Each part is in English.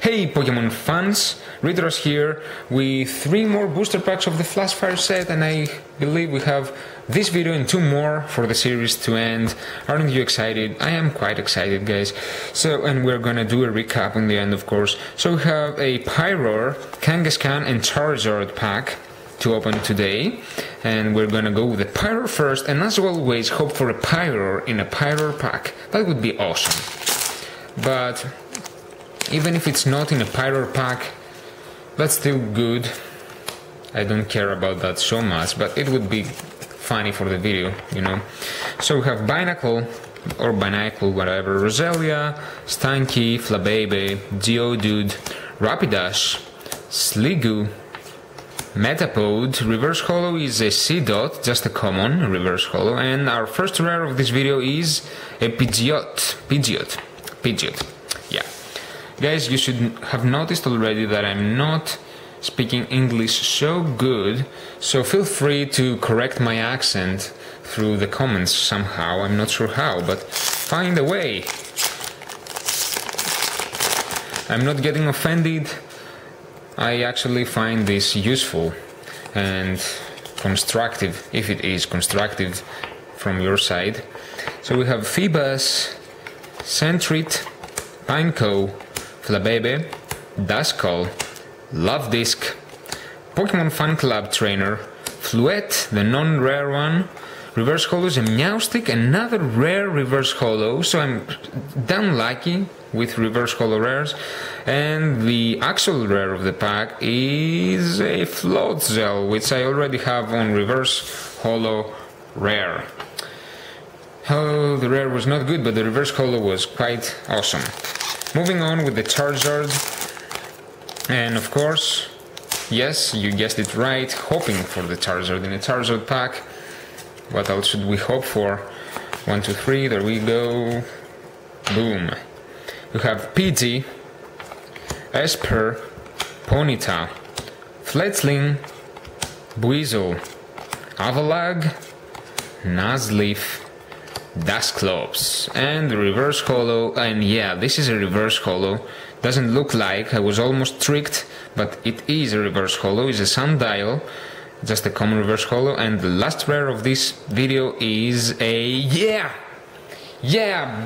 Hey Pokemon fans, Ridros here with 3 more booster packs of the Flashfire set, and I believe we have this video and 2 more for the series to end. Aren't you excited? I am quite excited, guys. So, and we're gonna do a recap in the end, of course. So we have a Pyroar, Kangaskhan and Charizard pack to open today, and we're gonna go with the Pyroar first, and as always hope for a Pyroar in a Pyroar pack. That would be awesome. But even if it's not in a Pyroar pack, that's still good. I don't care about that so much, but it would be funny for the video, you know. So we have Binacle, or Binacle, whatever, Roselia, Stanky, Flabebe, Geodude, Rapidash, Sliggoo, Metapod. Reverse Holo is a Seedot, just a common Reverse Holo, and our first rare of this video is a Pidgeot. Yeah. Guys, you should have noticed already that I'm not speaking English so good, so feel free to correct my accent through the comments somehow. I'm not sure how, but find a way. I'm not getting offended. I actually find this useful and constructive, if it is constructive from your side. So we have Feebas, Sentret, Pineco, Flabebe, Duskull, Luvdisc, Pokemon Fan Club Trainer, Fluette, the non-rare one, Reverse Holo is a Meowstic, another rare Reverse Holo, so I'm damn lucky with Reverse Holo rares, and the actual rare of the pack is a Floatzel, which I already have on Reverse Holo rare. Oh, the rare was not good, but the Reverse Holo was quite awesome. Moving on with the Charizard, and of course, yes, you guessed it right, hoping for the Charizard in a Charizard pack. What else should we hope for? 1, 2, 3, there we go. Boom. We have Pidgey, Esper, Ponyta, Fletchling, Buizel, Avalag, Nuzleaf, Dusclops, and the Reverse Holo, and yeah, this is a Reverse Holo. Doesn't look like, I was almost tricked, but it is a Reverse Holo. It's a Sundial, just a common Reverse Holo, and the last rare of this video is a yeah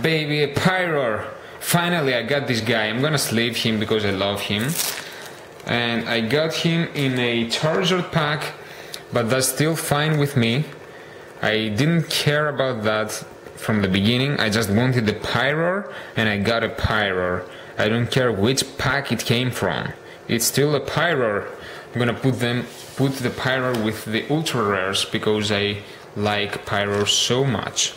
baby, a Pyroar. Finally I got this guy. I'm gonna sleeve him because I love him, and I got him in a Charizard pack, but that's still fine with me. I didn't care about that from the beginning. I just wanted the Pyroar, and I got a Pyroar. I don't care which pack it came from. It's still a Pyroar. I'm gonna put the Pyroar with the ultra rares because I like Pyroar so much.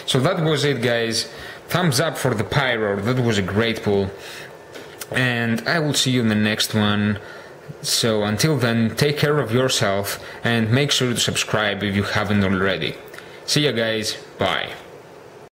So that was it, guys. Thumbs up for the Pyroar. That was a great pull. And I will see you in the next one. So until then, take care of yourself and make sure to subscribe if you haven't already. See ya, guys. Bye.